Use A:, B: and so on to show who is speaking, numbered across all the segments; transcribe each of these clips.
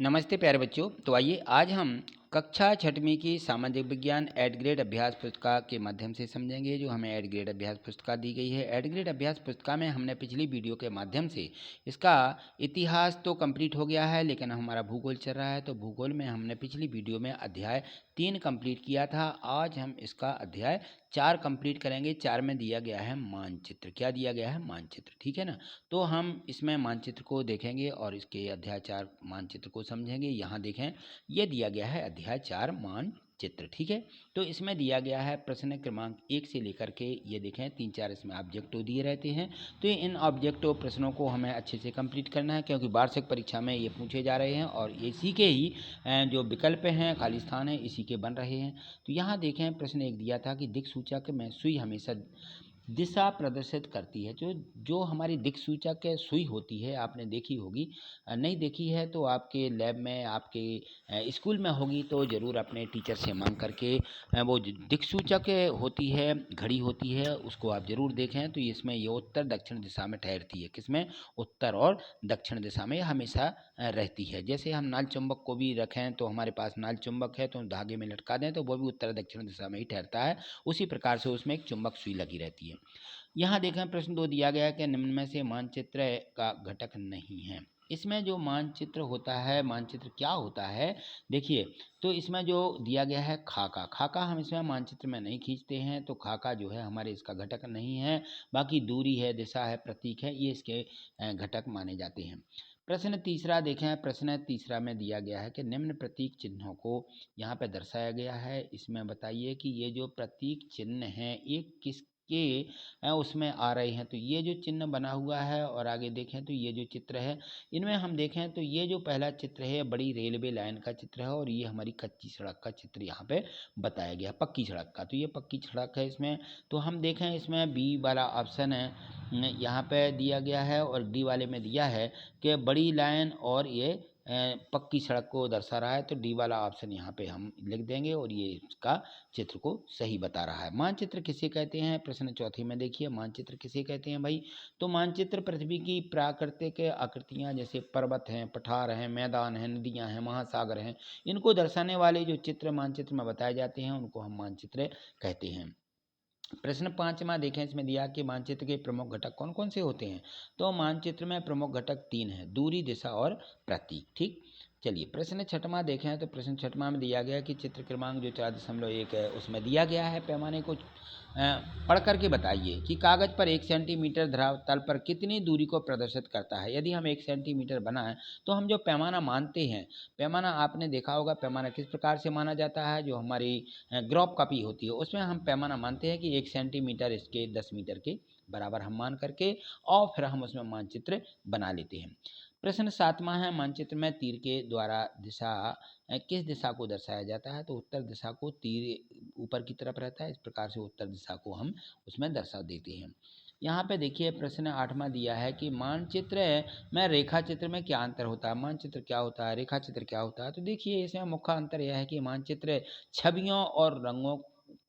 A: नमस्ते प्यारे बच्चों। तो आइए आज हम कक्षा छठवीं की सामाजिक विज्ञान एड ग्रेड अभ्यास पुस्तिका के माध्यम से समझेंगे जो हमें एड ग्रेड अभ्यास पुस्तिका दी गई है। एड ग्रेड अभ्यास पुस्तिका में हमने पिछली वीडियो के माध्यम से इसका इतिहास तो कंप्लीट हो गया है, लेकिन हमारा भूगोल चल रहा है। तो भूगोल में हमने पिछली वीडियो में अध्याय 3 कंप्लीट किया था। आज हम इसका अध्याय 4 कंप्लीट करेंगे। 4 में दिया गया है मानचित्र। क्या दिया गया है? मानचित्र। ठीक है ना। तो हम इसमें मानचित्र को देखेंगे और इसके अध्याय 4 मानचित्र को समझेंगे। यहाँ देखें, ये दिया गया है अध्याय 4 मानचित्र। ठीक है। तो इसमें दिया गया है प्रश्न क्रमांक 1 से लेकर के ये देखें 3-4 इसमें ऑब्जेक्टिव दिए रहते हैं। तो इन ऑब्जेक्टिव प्रश्नों को हमें अच्छे से कंप्लीट करना है, क्योंकि वार्षिक परीक्षा में ये पूछे जा रहे हैं और इसी के ही जो विकल्प हैं, खाली स्थान है, इसी के बन रहे हैं। तो यहाँ देखें, प्रश्न 1 दिया था कि दिक्सूचक में सुई हमेशा दिशा प्रदर्शित करती है। जो हमारी दिक्सूचक सुई होती है, आपने देखी होगी। नहीं देखी है तो आपके लैब में, आपके स्कूल में होगी तो ज़रूर अपने टीचर से मांग करके वो दिक्सूचक होती है, घड़ी होती है, उसको आप ज़रूर देखें। तो इसमें ये उत्तर दक्षिण दिशा में ठहरती है। किसमें? उत्तर और दक्षिण दिशा में हमेशा रहती है। जैसे हम नाल चुंबक को भी रखें तो हमारे पास नाल चुंबक है, तो धागे में लटका दें तो वो भी उत्तर दक्षिण दिशा में ही ठहरता है। उसी प्रकार से उसमें एक चुंबक सुई लगी रहती है। यहाँ देखें, प्रश्न 2 दिया गया है कि निम्न में से मानचित्र का घटक नहीं है। इसमें जो मानचित्र होता है, मानचित्र क्या होता है देखिए। तो इसमें जो दिया गया है खाका, खाका हम इसमें मानचित्र में नहीं खींचते हैं, तो खाका जो है हमारे इसका घटक नहीं है। बाकी दूरी है, दिशा है, प्रतीक है, ये इसके घटक माने जाते हैं। प्रश्न 3 देखें। प्रश्न 3 में दिया गया है कि निम्न प्रतीक चिन्हों को यहाँ पे दर्शाया गया है। इसमें बताइए कि ये जो प्रतीक चिन्ह हैं ये किसके उसमें आ रहे हैं। तो ये जो चिन्ह बना हुआ है और आगे देखें तो ये जो चित्र है, इनमें हम देखें तो ये जो पहला चित्र है बड़ी रेलवे लाइन का चित्र है और ये हमारी कच्ची सड़क का चित्र यहाँ पे बताया गया, पक्की सड़क का। तो ये पक्की सड़क है इसमें। तो हम देखें इसमें बी वाला ऑप्शन है यहाँ पे दिया गया है और डी वाले में दिया है कि बड़ी लाइन और ये पक्की सड़क को दर्शा रहा है। तो डी वाला ऑप्शन यहाँ पे हम लिख देंगे और ये इसका चित्र को सही बता रहा है। मानचित्र किसे कहते हैं? प्रश्न 4 में देखिए, मानचित्र किसे कहते हैं भाई? तो मानचित्र पृथ्वी की प्राकृतिक आकृतियाँ, जैसे पर्वत हैं, पठार हैं, मैदान हैं, नदियाँ हैं, महासागर हैं, इनको दर्शाने वाले जो चित्र मानचित्र में बताए जाते हैं उनको हम मानचित्र कहते हैं। प्रश्न 5 देखें, इसमें दिया कि मानचित्र के प्रमुख घटक कौन कौन से होते हैं। तो मानचित्र में प्रमुख घटक 3 हैं, दूरी, दिशा और प्रतीक। ठीक। चलिए प्रश्न 6 देखें। तो प्रश्न 6 में दिया गया कि चित्र क्रमांक जो 4.1 है उसमें दिया गया है पैमाने को पढ़ करके बताइए कि कागज पर 1 सेंटीमीटर धरातल पर कितनी दूरी को प्रदर्शित करता है। यदि हम 1 सेंटीमीटर बनाएं तो हम जो पैमाना मानते हैं, पैमाना आपने देखा होगा, पैमाना किस प्रकार से माना जाता है। जो हमारी ग्राफ कॉपी होती है उसमें हम पैमाना मानते हैं कि 1 सेंटीमीटर इसके 10 मीटर के बराबर हम मान करके और फिर हम उसमें मानचित्र बना लेते हैं। प्रश्न 7वां है, मानचित्र में तीर के द्वारा दिशा किस दिशा को दर्शाया जाता है। तो उत्तर दिशा को, तीर ऊपर की तरफ रहता है, इस प्रकार से उत्तर दिशा को हम उसमें दर्शा देते हैं। यहाँ पे देखिए प्रश्न 8वां दिया है कि मानचित्र में रेखा चित्र में क्या अंतर होता है। मानचित्र क्या होता है, रेखा चित्र क्या होता है। तो देखिए इसमें मुख्य अंतर यह है कि मानचित्र छवियों और रंगों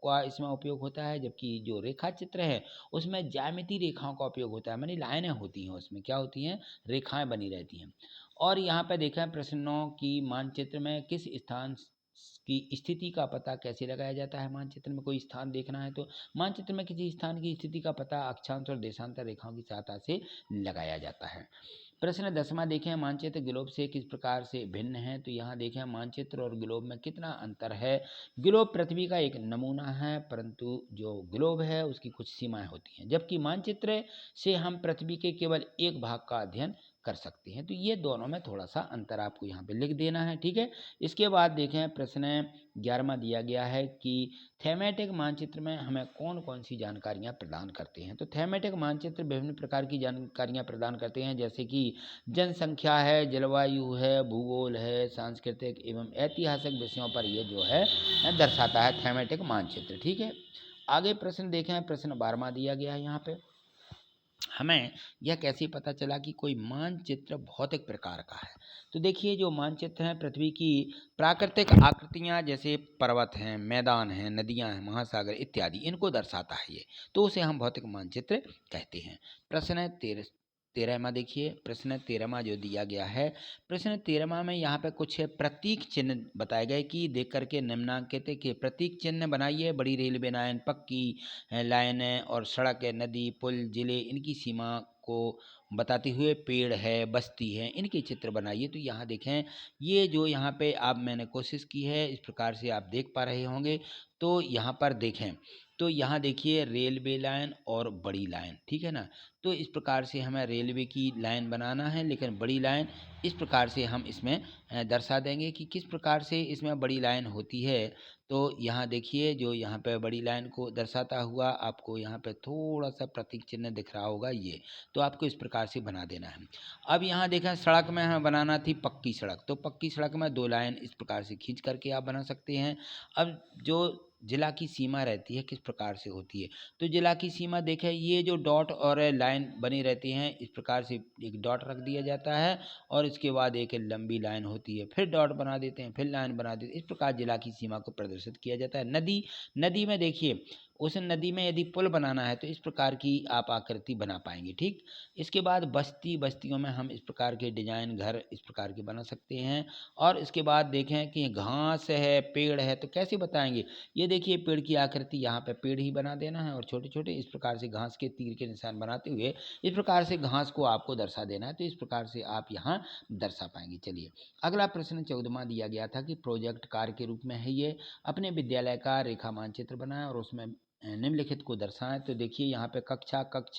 A: का इसमें उपयोग होता है, जबकि जो रेखा चित्र है उसमें ज्यामितीय रेखाओं का उपयोग होता है, मानी लाइनें होती हैं, उसमें क्या होती हैं, रेखाएं बनी रहती हैं। और यहाँ पे देखा प्रश्नों की मानचित्र में किस स्थान की स्थिति का पता कैसे लगाया जाता है। मानचित्र में कोई स्थान देखना है तो मानचित्र में किसी स्थान की स्थिति का पता अक्षांश और देशांतर रेखाओं की सहायता से लगाया जाता है। प्रश्न 10वां देखें, मानचित्र ग्लोब से किस प्रकार से भिन्न है। तो यहाँ देखें मानचित्र और ग्लोब में कितना अंतर है। ग्लोब पृथ्वी का एक नमूना है, परंतु जो ग्लोब है उसकी कुछ सीमाएं होती हैं, जबकि मानचित्र से हम पृथ्वी के केवल एक भाग का अध्ययन कर सकते हैं। तो ये दोनों में थोड़ा सा अंतर आपको यहाँ पे लिख देना है। ठीक है। इसके बाद देखें प्रश्न 11वां दिया गया है कि थीमेटिक मानचित्र में हमें कौन कौन सी जानकारियाँ प्रदान करते हैं। तो थीमेटिक मानचित्र विभिन्न प्रकार की जानकारियाँ प्रदान करते हैं, जैसे कि जनसंख्या है, जलवायु है, भूगोल है, सांस्कृतिक एवं ऐतिहासिक विषयों पर ये जो है दर्शाता है थीमेटिक मानचित्र। ठीक है। आगे प्रश्न देखें, प्रश्न 12वां दिया गया है। यहाँ पे हमें यह कैसे पता चला कि कोई मानचित्र भौतिक प्रकार का है। तो देखिए जो मानचित्र हैं पृथ्वी की प्राकृतिक आकृतियाँ, जैसे पर्वत हैं, मैदान हैं, नदियाँ हैं, महासागर इत्यादि, इनको दर्शाता है ये, तो उसे हम भौतिक मानचित्र कहते हैं। प्रश्न 13वां देखिए, प्रश्न 13वां जो दिया गया है, प्रश्न 13वां में यहाँ पे कुछ प्रतीक चिन्ह बताए गए कि देख करके निम्नांकित के प्रतीक चिन्ह बनाइए। बड़ी रेलवे लाइन, पक्की लाइन और सड़क, नदी, पुल, जिले, इनकी सीमा को बताते हुए पेड़ है, बस्ती है, इनके चित्र बनाइए। तो यहाँ देखें, ये जो यहाँ पे आप मैंने कोशिश की है, इस प्रकार से आप देख पा रहे होंगे। तो यहाँ पर देखें, तो यहाँ देखिए रेलवे लाइन और बड़ी लाइन, ठीक है ना। तो इस प्रकार से हमें रेलवे की लाइन बनाना है, लेकिन बड़ी लाइन इस प्रकार से हम इसमें दर्शा देंगे कि किस प्रकार से इसमें बड़ी लाइन होती है। तो यहाँ देखिए, जो यहाँ पे बड़ी लाइन को दर्शाता हुआ आपको यहाँ पे थोड़ा सा प्रतीक चिन्ह दिख रहा होगा, ये तो आपको इस प्रकार से बना देना है। अब यहाँ देखें, सड़क में हमें बनाना थी पक्की सड़क, तो पक्की सड़क में 2 लाइन इस प्रकार से खींच करके आप बना सकते हैं। अब जो जिला की सीमा रहती है किस प्रकार से होती है, तो जिला की सीमा देखें, ये जो डॉट और लाइन बनी रहती हैं, इस प्रकार से एक डॉट रख दिया जाता है और इसके बाद एक लंबी लाइन होती है, फिर डॉट बना देते हैं, फिर लाइन बना देते हैं। इस प्रकार जिला की सीमा को प्रदर्शित किया जाता है। नदी, नदी में देखिए, उस नदी में यदि पुल बनाना है तो इस प्रकार की आप आकृति बना पाएंगे, ठीक। इसके बाद बस्ती, बस्तियों में हम इस प्रकार के डिजाइन, घर इस प्रकार के बना सकते हैं। और इसके बाद देखें कि घास है, पेड़ है, तो कैसे बताएंगे। ये देखिए, पेड़ की आकृति, यहाँ पे पेड़ ही बना देना है और छोटे छोटे इस प्रकार से घास के तीर के निशान बनाते हुए इस प्रकार से घास को आपको दर्शा देना है। तो इस प्रकार से आप यहाँ दर्शा पाएंगे। चलिए, अगला प्रश्न 14वां दिया गया था कि प्रोजेक्ट कार्य के रूप में है ये, अपने विद्यालय का रेखा मानचित्र बनाएं और उसमें निम्नलिखित को दर्शाएं। तो देखिए, यहाँ पे कक्षा, कक्ष,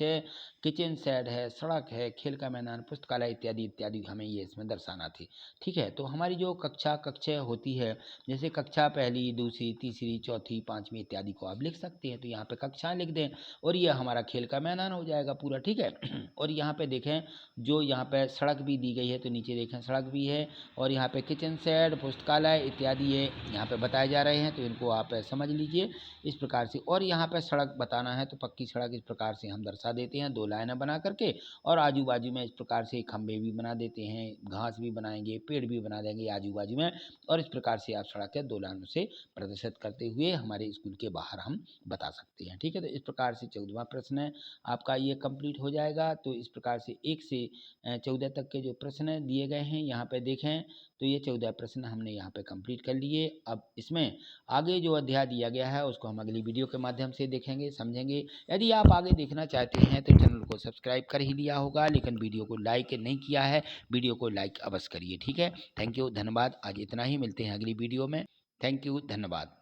A: किचन शेड है, सड़क है, खेल का मैदान, पुस्तकालय इत्यादि इत्यादि हमें ये इसमें दर्शाना थी, ठीक है। तो हमारी जो कक्षा, कक्ष होती है, जैसे कक्षा पहली, दूसरी, तीसरी, चौथी, पाँचवीं इत्यादि को आप लिख सकते हैं। तो यहाँ पे कक्षाएं लिख दें और ये हमारा खेल का मैदान हो जाएगा पूरा, ठीक है। और यहाँ पे देखें, जो यहाँ पे सड़क भी दी गई है, तो नीचे देखें सड़क भी है और यहाँ पे किचन शेड, पुस्तकालय इत्यादि ये यहाँ पे बताए जा रहे हैं, तो इनको आप समझ लीजिए इस प्रकार से। और यहाँ पे सड़क बताना है तो पक्की सड़क इस प्रकार से हम दर्शा देते हैं, 2 लाइनें बना करके, और आजू बाजू में इस प्रकार से खंभे भी बना देते हैं, घास भी बनाएंगे, पेड़ भी बना देंगे आजू बाजू में, और इस प्रकार से आप सड़क के 2 लाइनों से प्रदर्शित करते हुए हमारे स्कूल के बाहर हम बता सकते हैं, ठीक है। तो इस प्रकार से 14वां प्रश्न आपका ये कंप्लीट हो जाएगा। तो इस प्रकार से 1 से 14 तक के जो प्रश्न दिए गए हैं यहाँ पे देखें, तो ये 14 प्रश्न हमने यहाँ पे कंप्लीट कर लिए। अब इसमें आगे जो अध्याय दिया गया है उसको हम अगली वीडियो के माध्यम से देखेंगे, समझेंगे। यदि आप आगे देखना चाहते हैं तो चैनल को सब्सक्राइब कर ही लिया होगा, लेकिन वीडियो को लाइक नहीं किया है, वीडियो को लाइक अवश्य करिए, ठीक है। थैंक यू, धन्यवाद। आज इतना ही, मिलते हैं अगली वीडियो में। थैंक यू, धन्यवाद।